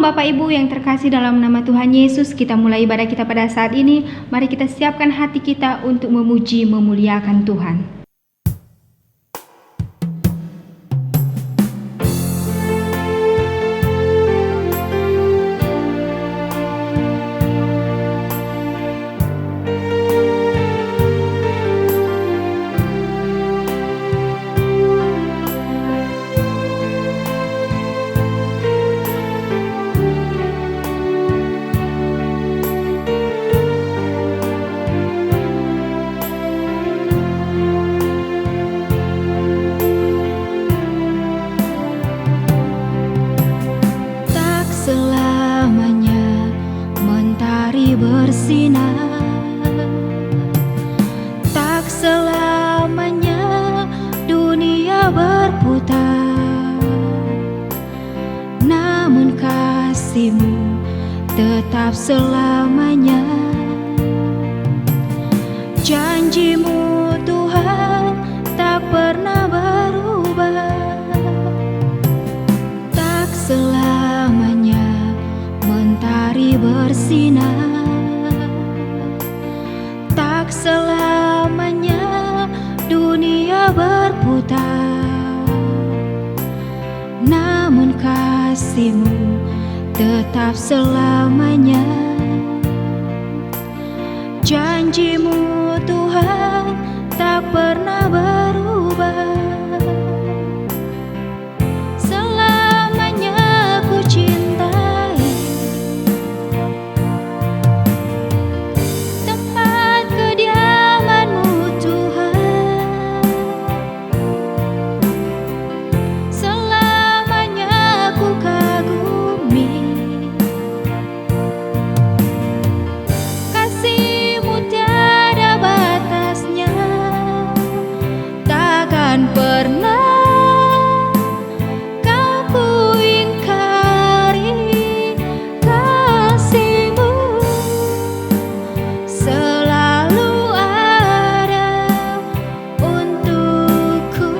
Bapak Ibu yang terkasih dalam nama Tuhan Yesus, kita mulai ibadah kita pada saat ini. Mari kita siapkan hati kita untuk memuji, memuliakan Tuhan. Bersinar, tak selamanya dunia berputar, namun kasih-Mu tetap selamanya. Janji-Mu Tuhan tak pernah berubah, tak selamanya mentari bersinar, tak selamanya dunia berputar, namun kasih-Mu tetap selamanya. Janji-Mu Tuhan tak pernah berubah, selamanya ku cintai tempat kediaman-Mu Tuhan, selamanya ku kagumi kasih-Mu tiada batasnya, takkan pernah Kau ku ingkari. Kasih-Mu selalu ada untukku.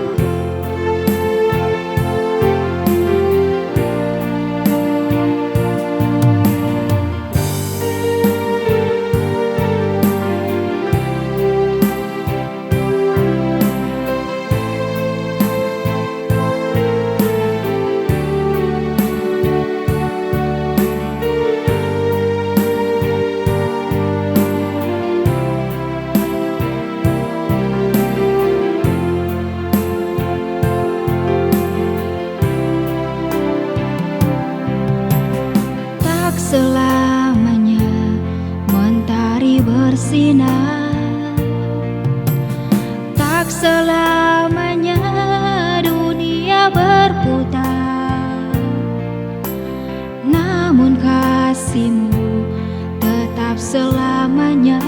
Tak selamanya mentari bersinar, tak selamanya dunia berputar, namun kasih-Mu tetap selamanya.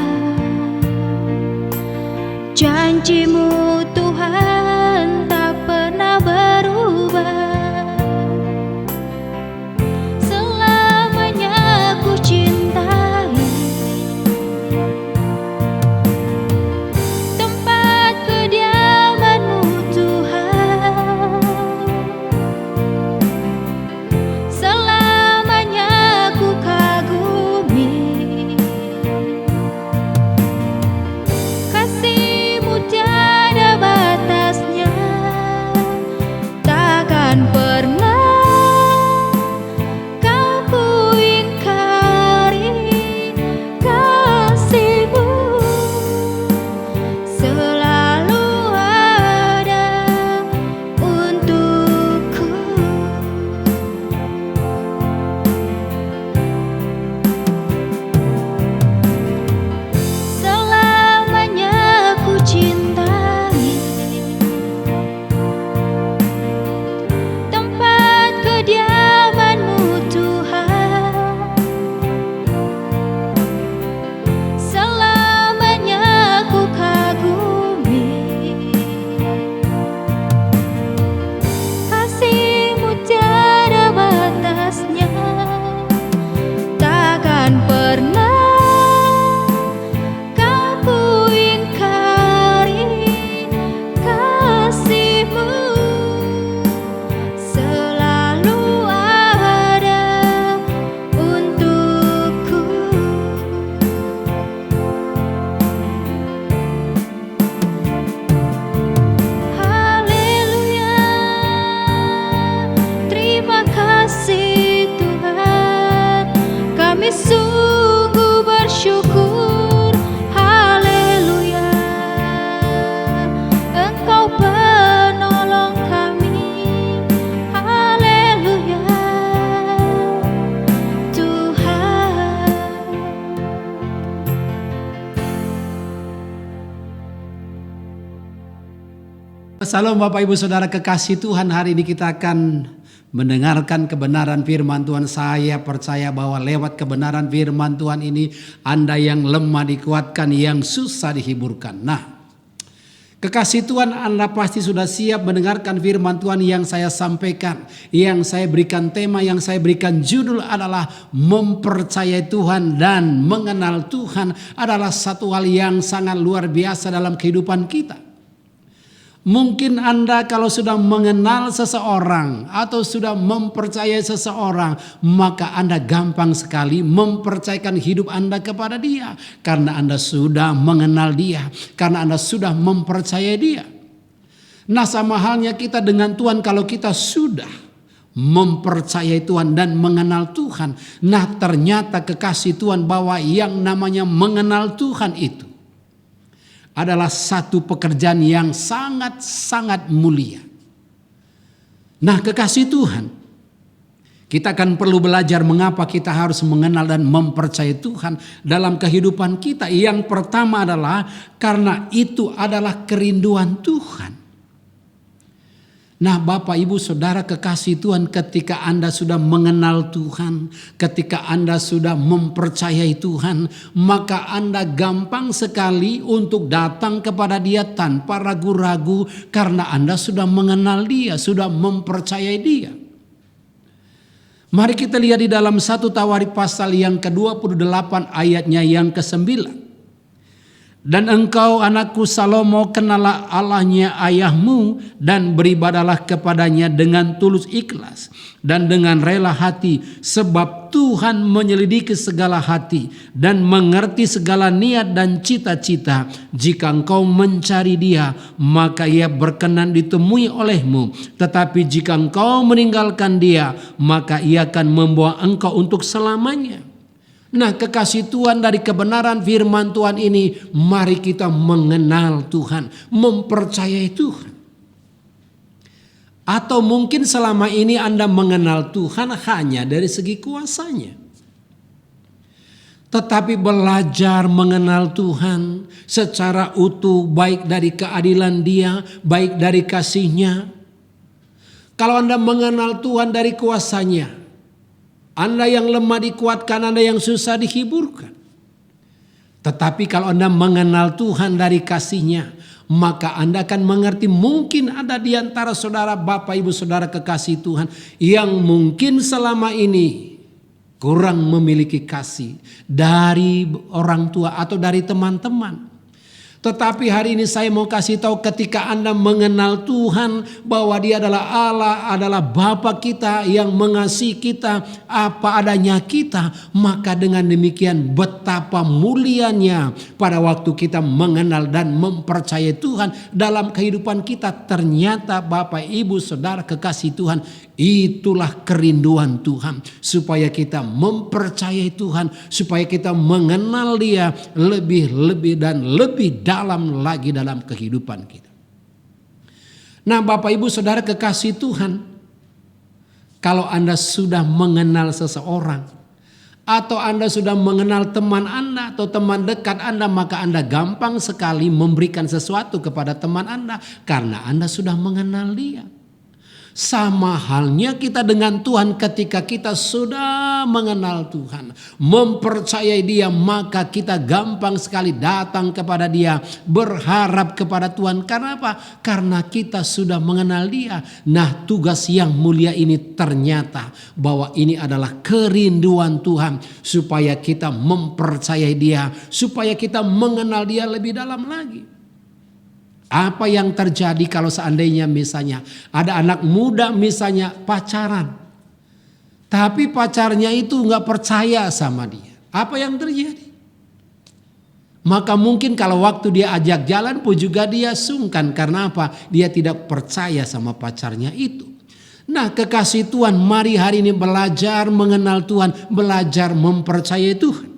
Janji-Mu Tuhan tak pernah berubah, selamanya ku cintai tempat kediaman-Mu Tuhan, selamanya ku kagumi kasih-Mu tiada batas. Salam Bapak Ibu Saudara kekasih Tuhan, hari ini kita akan mendengarkan kebenaran firman Tuhan. Saya percaya bahwa lewat kebenaran firman Tuhan ini Anda yang lemah dikuatkan, yang susah dihiburkan. Nah, kekasih Tuhan, Anda pasti sudah siap mendengarkan firman Tuhan yang saya sampaikan. Yang saya berikan tema, yang saya berikan judul adalah mempercayai Tuhan dan mengenal Tuhan adalah satu hal yang sangat luar biasa dalam kehidupan kita. Mungkin Anda kalau sudah mengenal seseorang atau sudah mempercayai seseorang, maka Anda gampang sekali mempercayakan hidup Anda kepada dia. Karena Anda sudah mengenal dia, karena Anda sudah mempercayai dia. Nah, sama halnya kita dengan Tuhan, kalau kita sudah mempercayai Tuhan dan mengenal Tuhan. Nah, ternyata kekasih Tuhan bahwa yang namanya mengenal Tuhan itu adalah satu pekerjaan yang sangat-sangat mulia. Nah, kekasih Tuhan, kita akan perlu belajar mengapa kita harus mengenal dan mempercayai Tuhan dalam kehidupan kita. Yang pertama adalah karena itu adalah kerinduan Tuhan. Nah, Bapak Ibu Saudara kekasih Tuhan, ketika Anda sudah mengenal Tuhan, ketika Anda sudah mempercayai Tuhan, maka Anda gampang sekali untuk datang kepada Dia tanpa ragu-ragu karena Anda sudah mengenal Dia, sudah mempercayai Dia. Mari kita lihat di dalam 1 Tawarikh pasal yang ke-28 ayatnya yang ke-9. Dan engkau anakku Salomo, kenalah Allahnya ayahmu dan beribadalah kepadanya dengan tulus ikhlas dan dengan rela hati, sebab Tuhan menyelidiki segala hati dan mengerti segala niat dan cita-cita. Jika engkau mencari Dia, maka Ia berkenan ditemui olehmu. Tetapi jika engkau meninggalkan Dia, maka Ia akan membawa engkau untuk selamanya. Nah, kekasih Tuhan, dari kebenaran firman Tuhan ini, mari kita mengenal Tuhan, mempercayai Tuhan. Atau mungkin selama ini Anda mengenal Tuhan hanya dari segi kuasanya. Tetapi belajar mengenal Tuhan secara utuh, baik dari keadilan Dia, baik dari kasih-Nya. Kalau Anda mengenal Tuhan dari kuasanya, Anda yang lemah dikuatkan, Anda yang susah dihiburkan. Tetapi kalau Anda mengenal Tuhan dari kasih-Nya, maka Anda akan mengerti. Mungkin ada di antara saudara, Bapak Ibu Saudara kekasih Tuhan, yang mungkin selama ini kurang memiliki kasih dari orang tua atau dari teman-teman. Tetapi hari ini saya mau kasih tahu, ketika Anda mengenal Tuhan bahwa Dia adalah Allah, adalah Bapa kita yang mengasihi kita apa adanya kita, maka dengan demikian betapa mulianya pada waktu kita mengenal dan mempercayai Tuhan dalam kehidupan kita. Ternyata Bapak Ibu Saudara kekasih Tuhan, itulah kerinduan Tuhan, supaya kita mempercayai Tuhan, supaya kita mengenal Dia lebih dan lebih dalam lagi dalam kehidupan kita. Nah, Bapak Ibu Saudara kekasih Tuhan, kalau Anda sudah mengenal seseorang atau Anda sudah mengenal teman Anda atau teman dekat Anda, maka Anda gampang sekali memberikan sesuatu kepada teman Anda karena Anda sudah mengenal dia. Sama halnya kita dengan Tuhan, ketika kita sudah mengenal Tuhan, mempercayai Dia, maka kita gampang sekali datang kepada Dia, berharap kepada Tuhan. Karena apa? Karena kita sudah mengenal Dia. Nah, tugas yang mulia ini ternyata bahwa ini adalah kerinduan Tuhan, supaya kita mempercayai Dia, supaya kita mengenal Dia lebih dalam lagi. Apa yang terjadi kalau seandainya misalnya ada anak muda misalnya pacaran, tapi pacarnya itu nggak percaya sama dia, apa yang terjadi? Maka mungkin kalau waktu dia ajak jalan pun juga dia sungkan. Karena apa? Dia tidak percaya sama pacarnya itu. Nah, kekasih Tuhan, mari hari ini belajar mengenal Tuhan, belajar mempercayai Tuhan.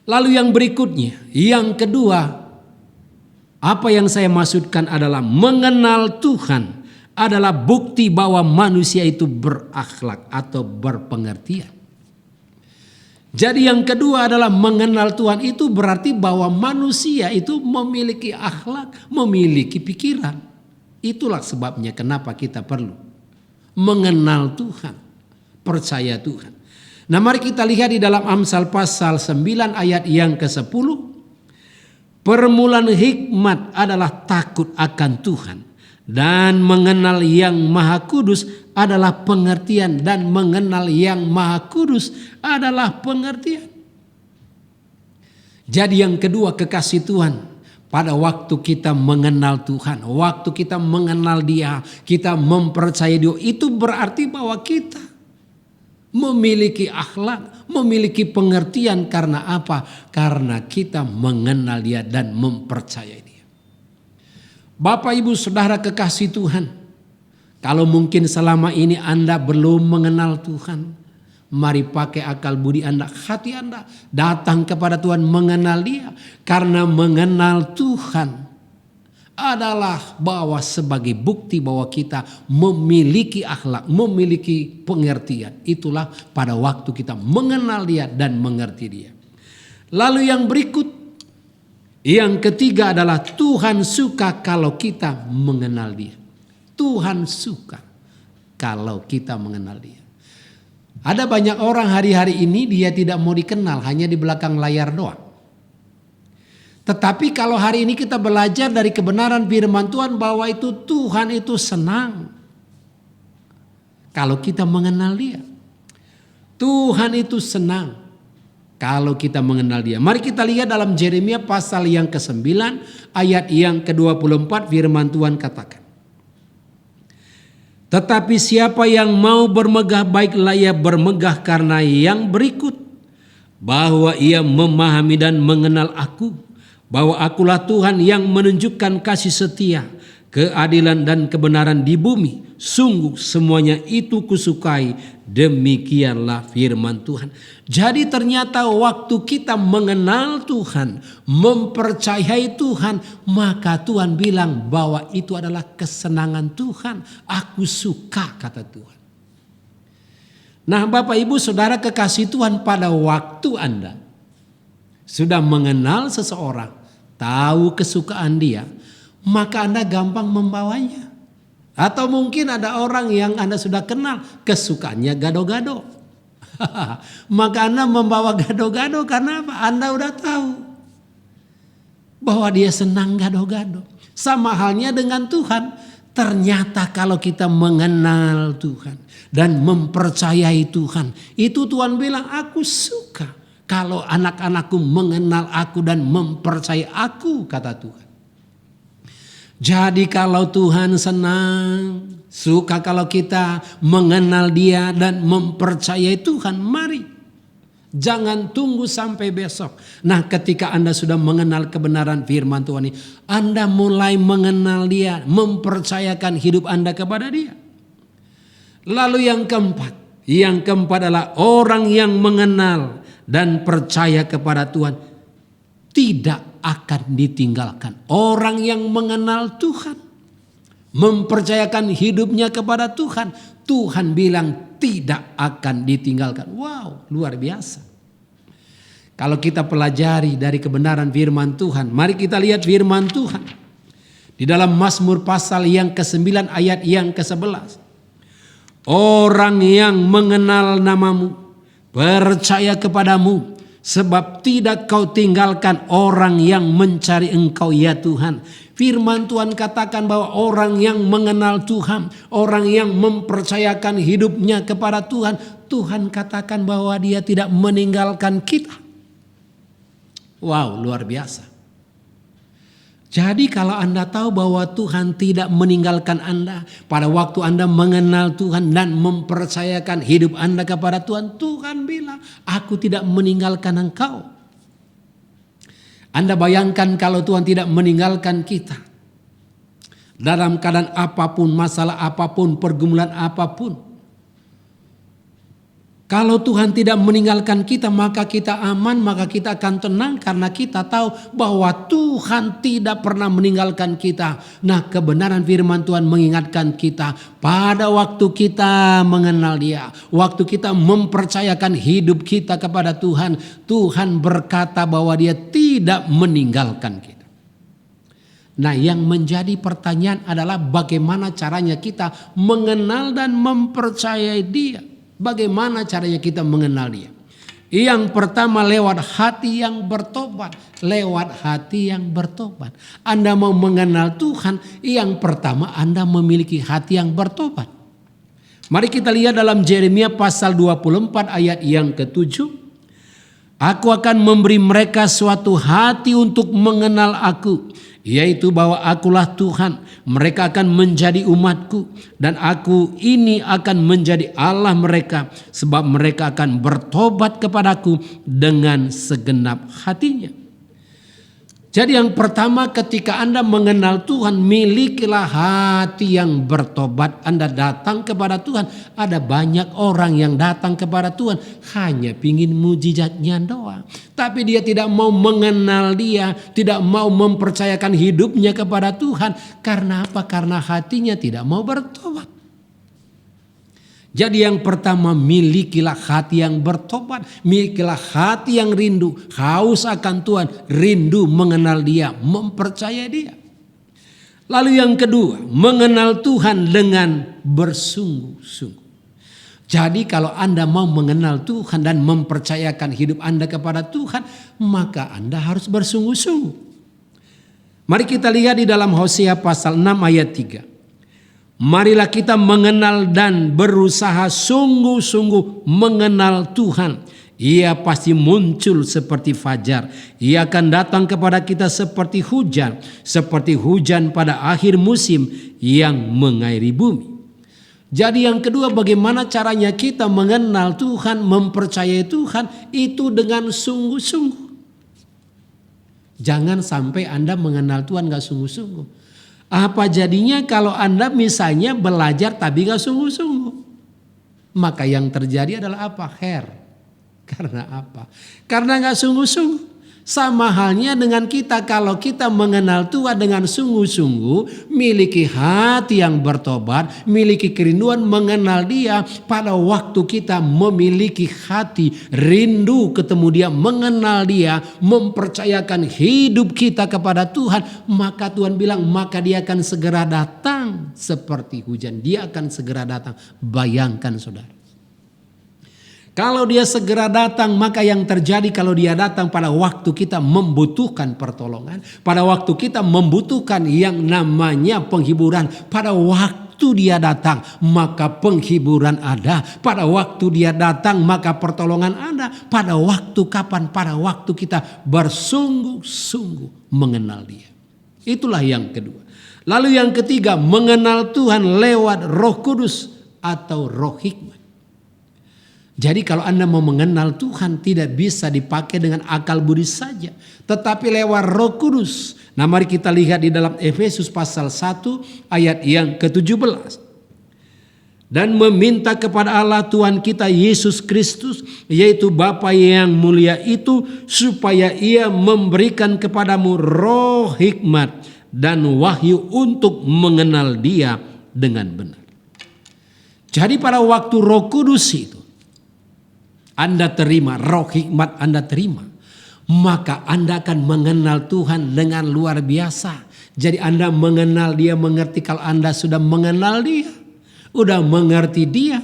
Lalu yang berikutnya, yang kedua, apa yang saya maksudkan adalah mengenal Tuhan adalah bukti bahwa manusia itu berakhlak atau berpengertian. Jadi yang kedua adalah mengenal Tuhan itu berarti bahwa manusia itu memiliki akhlak, memiliki pikiran. Itulah sebabnya kenapa kita perlu mengenal Tuhan, percaya Tuhan. Nah, mari kita lihat di dalam Amsal pasal 9 ayat yang ke-10. Permulaan hikmat adalah takut akan Tuhan, dan mengenal yang Maha Kudus adalah pengertian, dan mengenal yang Maha Kudus adalah pengertian. Jadi yang kedua, kekasih Tuhan, pada waktu kita mengenal Tuhan, waktu kita mengenal Dia, kita mempercayai Dia, itu berarti bahwa kita memiliki akhlak, memiliki pengertian. Karena apa? Karena kita mengenal Dia dan mempercayai Dia. Bapak, Ibu, Saudara kekasih Tuhan, kalau mungkin selama ini Anda belum mengenal Tuhan, mari pakai akal budi Anda, hati Anda, datang kepada Tuhan, mengenal Dia. Karena mengenal Tuhan adalah bahwa sebagai bukti bahwa kita memiliki akhlak, memiliki pengertian. Itulah pada waktu kita mengenal Dia dan mengerti Dia. Lalu yang berikut, yang ketiga adalah Tuhan suka kalau kita mengenal Dia. Tuhan suka kalau kita mengenal Dia. Ada banyak orang hari-hari ini dia tidak mau dikenal, hanya di belakang layar doang. Tetapi kalau hari ini kita belajar dari kebenaran firman Tuhan bahwa itu Tuhan itu senang kalau kita mengenal Dia. Tuhan itu senang kalau kita mengenal Dia. Mari kita lihat dalam Yeremia pasal yang ke-9 ayat yang ke-24, firman Tuhan katakan. Tetapi siapa yang mau bermegah, baiklah ia bermegah karena yang berikut, bahwa ia memahami dan mengenal Aku, bahwa Akulah Tuhan yang menunjukkan kasih setia, keadilan dan kebenaran di bumi. Sungguh semuanya itu kusukai. Demikianlah firman Tuhan. Jadi ternyata waktu kita mengenal Tuhan, mempercayai Tuhan, maka Tuhan bilang bahwa itu adalah kesenangan Tuhan. Aku suka, kata Tuhan. Nah, Bapak, Ibu, Saudara kekasih Tuhan, pada waktu Anda sudah mengenal seseorang, tahu kesukaan dia, maka Anda gampang membawanya. Atau mungkin ada orang yang Anda sudah kenal, kesukaannya gado-gado. Maka Anda membawa gado-gado karena apa? Anda udah tahu bahwa dia senang gado-gado. Sama halnya dengan Tuhan. Ternyata kalau kita mengenal Tuhan dan mempercayai Tuhan, itu Tuhan bilang, Aku suka kalau anak-anakku mengenal Aku dan mempercayai Aku, kata Tuhan. Jadi kalau Tuhan senang, suka kalau kita mengenal Dia dan mempercayai Tuhan, mari. Jangan tunggu sampai besok. Nah, ketika Anda sudah mengenal kebenaran firman Tuhan ini, Anda mulai mengenal Dia, mempercayakan hidup Anda kepada Dia. Lalu yang keempat adalah orang yang mengenal dan percaya kepada Tuhan tidak akan ditinggalkan. Orang yang mengenal Tuhan, mempercayakan hidupnya kepada Tuhan, Tuhan bilang tidak akan ditinggalkan. Wow, luar biasa. Kalau kita pelajari dari kebenaran firman Tuhan, mari kita lihat firman Tuhan di dalam Mazmur pasal yang ke-9 ayat yang ke-11. Orang yang mengenal namamu, percaya kepadamu, sebab tidak kau tinggalkan orang yang mencari Engkau, ya Tuhan. Firman Tuhan katakan bahwa orang yang mengenal Tuhan, orang yang mempercayakan hidupnya kepada Tuhan, Tuhan katakan bahwa Dia tidak meninggalkan kita. Wow, luar biasa. Jadi kalau Anda tahu bahwa Tuhan tidak meninggalkan Anda, pada waktu Anda mengenal Tuhan dan mempercayakan hidup Anda kepada Tuhan, Tuhan bilang, Aku tidak meninggalkan engkau. Anda bayangkan kalau Tuhan tidak meninggalkan kita. Dalam keadaan apapun, masalah apapun, pergumulan apapun. Kalau Tuhan tidak meninggalkan kita, maka kita aman, maka kita akan tenang. Karena kita tahu bahwa Tuhan tidak pernah meninggalkan kita. Nah, kebenaran firman Tuhan mengingatkan kita pada waktu kita mengenal Dia, waktu kita mempercayakan hidup kita kepada Tuhan, Tuhan berkata bahwa Dia tidak meninggalkan kita. Nah, yang menjadi pertanyaan adalah bagaimana caranya kita mengenal dan mempercayai Dia. Bagaimana caranya kita mengenal Dia? Yang pertama lewat hati yang bertobat. Lewat hati yang bertobat. Anda mau mengenal Tuhan, yang pertama Anda memiliki hati yang bertobat. Mari kita lihat dalam Yeremia pasal 24 ayat yang ke-7. Aku akan memberi mereka suatu hati untuk mengenal aku, yaitu bahwa akulah Tuhan. Mereka akan menjadi umatku dan aku ini akan menjadi Allah mereka, sebab mereka akan bertobat kepadaku dengan segenap hatinya. Jadi yang pertama, ketika Anda mengenal Tuhan, milikilah hati yang bertobat. Anda datang kepada Tuhan. Ada banyak orang yang datang kepada Tuhan hanya ingin mujizatnya doang. Tapi dia tidak mau mengenal Dia, tidak mau mempercayakan hidupnya kepada Tuhan. Karena apa? Karena hatinya tidak mau bertobat. Jadi yang pertama, milikilah hati yang bertobat. Milikilah hati yang rindu, haus akan Tuhan, rindu mengenal Dia, mempercayai Dia. Lalu yang kedua, mengenal Tuhan dengan bersungguh-sungguh. Jadi kalau Anda mau mengenal Tuhan dan mempercayakan hidup Anda kepada Tuhan, maka Anda harus bersungguh-sungguh. Mari kita lihat di dalam Hosea pasal 6 ayat 3. Marilah kita mengenal dan berusaha sungguh-sungguh mengenal Tuhan. Ia pasti muncul seperti fajar. Ia akan datang kepada kita seperti hujan pada akhir musim yang mengairi bumi. Jadi yang kedua, bagaimana caranya kita mengenal Tuhan, mempercayai Tuhan, itu dengan sungguh-sungguh. Jangan sampai Anda mengenal Tuhan gak sungguh-sungguh. Apa jadinya kalau Anda misalnya belajar tapi gak sungguh-sungguh? Maka yang terjadi adalah apa? Karena apa? Karena gak sungguh-sungguh. Sama halnya dengan kita, kalau kita mengenal Tuhan dengan sungguh-sungguh, miliki hati yang bertobat, miliki kerinduan mengenal Dia. Pada waktu kita memiliki hati rindu ketemu Dia, mengenal Dia, mempercayakan hidup kita kepada Tuhan, maka Tuhan bilang, maka Dia akan segera datang seperti hujan. Dia akan segera datang. Bayangkan saudara. Kalau Dia segera datang, maka yang terjadi kalau Dia datang pada waktu kita membutuhkan pertolongan, pada waktu kita membutuhkan yang namanya penghiburan, pada waktu Dia datang maka penghiburan ada, pada waktu Dia datang maka pertolongan ada. Pada waktu kapan? Pada waktu kita bersungguh-sungguh mengenal Dia. Itulah yang kedua. Lalu yang ketiga, mengenal Tuhan lewat Roh Kudus atau Roh Hikmat. Jadi kalau Anda mau mengenal Tuhan, tidak bisa dipakai dengan akal budi saja, tetapi lewat Roh Kudus. Nah, mari kita lihat di dalam Efesus pasal 1 ayat yang ke-17. Dan meminta kepada Allah Tuhan kita Yesus Kristus, yaitu Bapa yang mulia itu, supaya Ia memberikan kepadamu roh hikmat dan wahyu untuk mengenal Dia dengan benar. Jadi pada waktu Roh Kudus itu Anda terima, roh hikmat Anda terima, maka Anda akan mengenal Tuhan dengan luar biasa. Jadi Anda mengenal Dia, mengerti. Kalau Anda sudah mengenal Dia, udah mengerti Dia,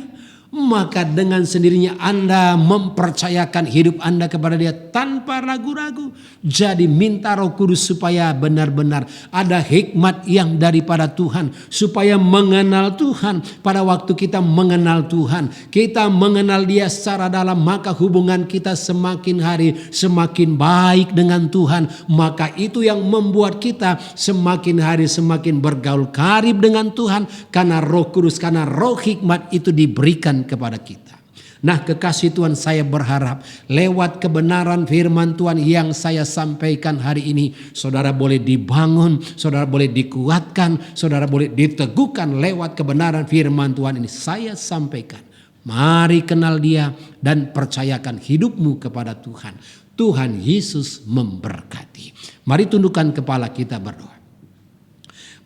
maka dengan sendirinya Anda mempercayakan hidup Anda kepada Dia tanpa ragu-ragu. Jadi minta Roh Kudus supaya benar-benar ada hikmat yang daripada Tuhan, supaya mengenal Tuhan. Pada waktu kita mengenal Tuhan, kita mengenal Dia secara dalam, maka hubungan kita semakin hari semakin baik dengan Tuhan. Maka itu yang membuat kita semakin hari semakin bergaul karib dengan Tuhan, karena Roh Kudus, karena roh hikmat itu diberikan kepada kita. Nah, kekasih Tuhan, saya berharap lewat kebenaran firman Tuhan yang saya sampaikan hari ini, saudara boleh dibangun, saudara boleh dikuatkan, saudara boleh diteguhkan lewat kebenaran firman Tuhan ini. Saya sampaikan, mari kenal Dia dan percayakan hidupmu kepada Tuhan. Tuhan Yesus memberkati. Mari tundukkan kepala, kita berdoa.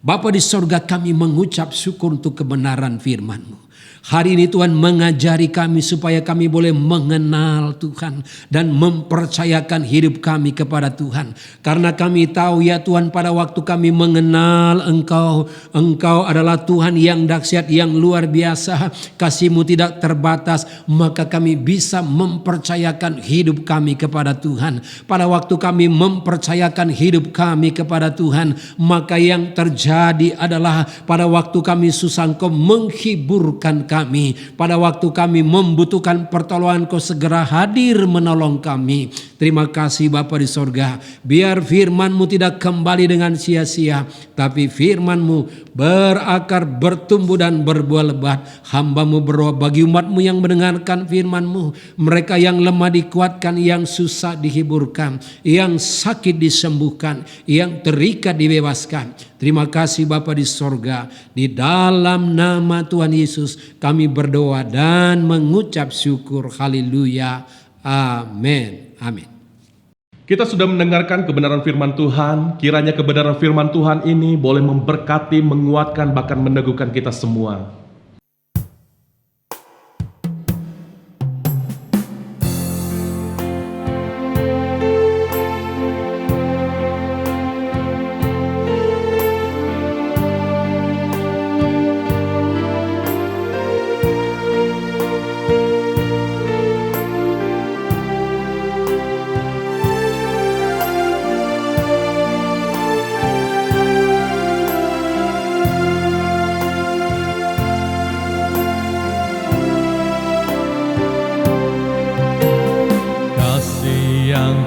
Bapa di sorga, kami mengucap syukur untuk kebenaran firman-Mu. Hari ini Tuhan mengajari kami supaya kami boleh mengenal Tuhan dan mempercayakan hidup kami kepada Tuhan. Karena kami tahu ya Tuhan, pada waktu kami mengenal Engkau, Engkau adalah Tuhan yang dahsyat, yang luar biasa, kasih-Mu tidak terbatas, maka kami bisa mempercayakan hidup kami kepada Tuhan. Pada waktu kami mempercayakan hidup kami kepada Tuhan, maka yang terjadi adalah pada waktu kami susah Engkau menghiburkan kami. Pada waktu kami membutuhkan pertolongan, Kau segera hadir menolong kami. Terima kasih Bapa di sorga. Biar firman-Mu tidak kembali dengan sia-sia, tapi firman-Mu berakar, bertumbuh dan berbuah lebat. Hamba-Mu berdoa bagi umat-Mu yang mendengarkan firman-Mu. Mereka yang lemah dikuatkan, yang susah dihiburkan, yang sakit disembuhkan, yang terikat dibebaskan. Terima kasih Bapa di sorga. Di dalam nama Tuhan Yesus kami berdoa dan mengucap syukur. Haleluya. Amin. Amin. Kita sudah mendengarkan kebenaran firman Tuhan. Kiranya kebenaran firman Tuhan ini boleh memberkati, menguatkan, bahkan meneguhkan kita semua. Yang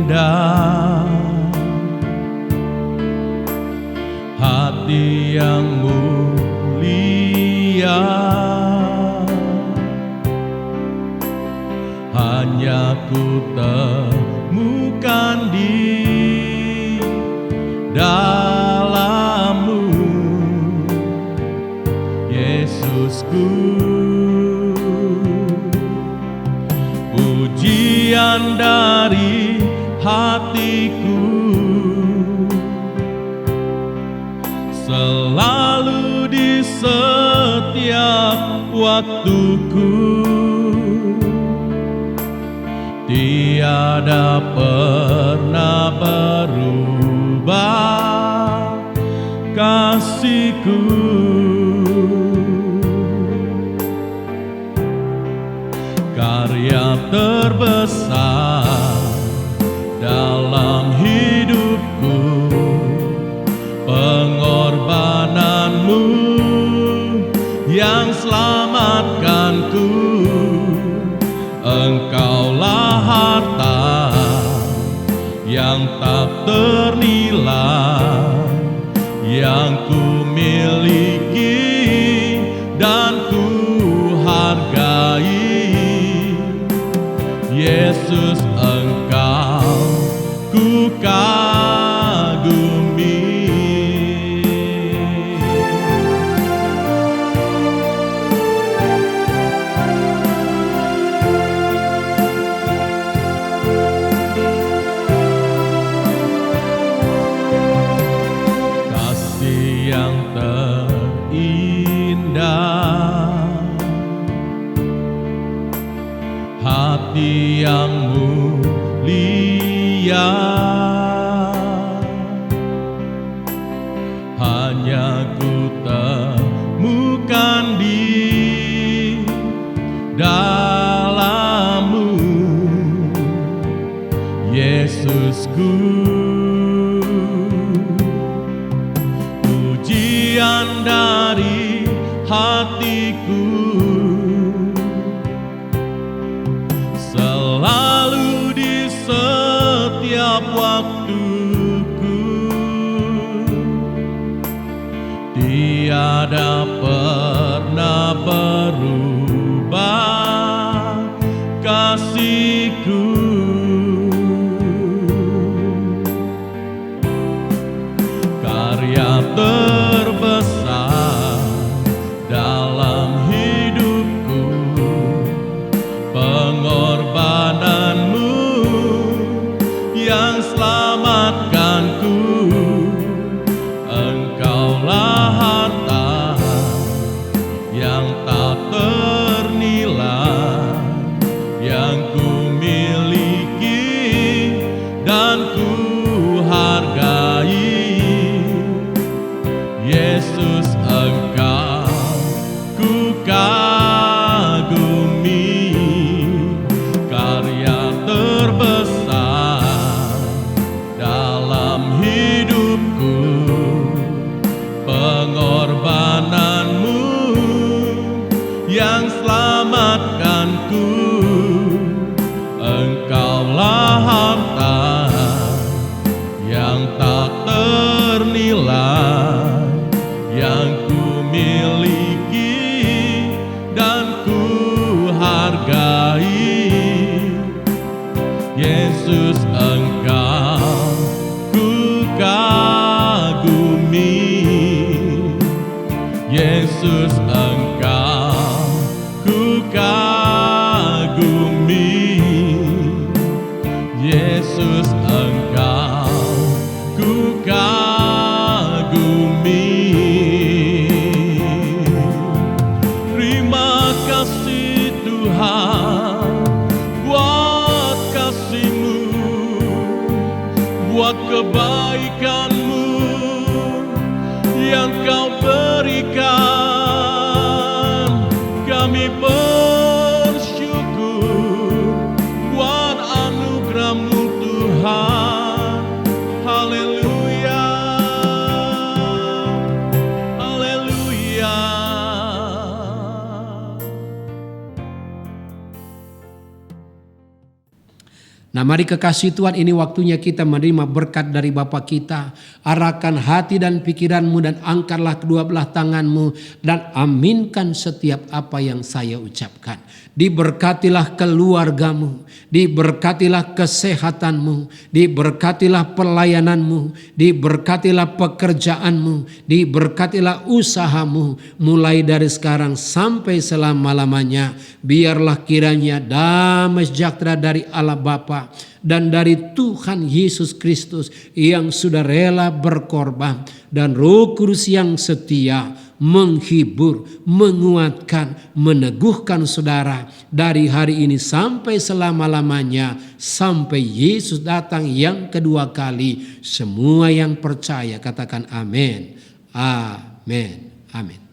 terindah, hati yang mulia, hanya ku temukan di dalam-Mu, Yesusku. Pujian dari hatiku selalu di setiap waktuku, tiada pernah berubah kasih-Ku. Karya terbesar dalam hidupku, pengorbanan-Mu yang selamatkanku. Engkaulah harta yang tak ternilai, yang ku miliki dan ku hargai. Yesus, Engkau ku kagumi. Kasih yang terindah, hati yang mulia, hanya ku temukan di dalam-Mu, Yesusku. Pujian dari hatiku selalu di setiap waktuku, tiada pernah berubah kasih-Ku. Karya terbesar dalam hidupku, pengorbanan-Mu yang selamatkanku. Engkaulah harta ternilai yang ku miliki dan ku hargai. Yesus, Engkau ku kagumi. Yesus, Engkau ku kagumi. Yesus, Engkau ku kagumi. Terima kasih Tuhan buat kasih-Mu, buat kebaikan-Mu yang Kau berikan. Kami bersyukur buat anugerah-Mu Tuhan. Haleluya, haleluya. Nah, mari kekasih Tuhan, ini waktunya kita menerima berkat dari Bapa kita. Arahkan hati dan pikiranmu dan angkatlah kedua belah tanganmu dan aminkan setiap apa yang saya ucapkan. Diberkatilah keluargamu, diberkatilah kesehatanmu, diberkatilah pelayananmu, diberkatilah pekerjaanmu, diberkatilah usahamu mulai dari sekarang sampai selama-lamanya. Biarlah kiranya damai sejahtera dari Allah Bapa dan dari Tuhan Yesus Kristus yang sudah rela berkorban, dan Roh Kudus yang setia menghibur, menguatkan, meneguhkan saudara dari hari ini sampai selama-lamanya, sampai Yesus datang yang kedua kali. Semua yang percaya katakan amin, amin, amin.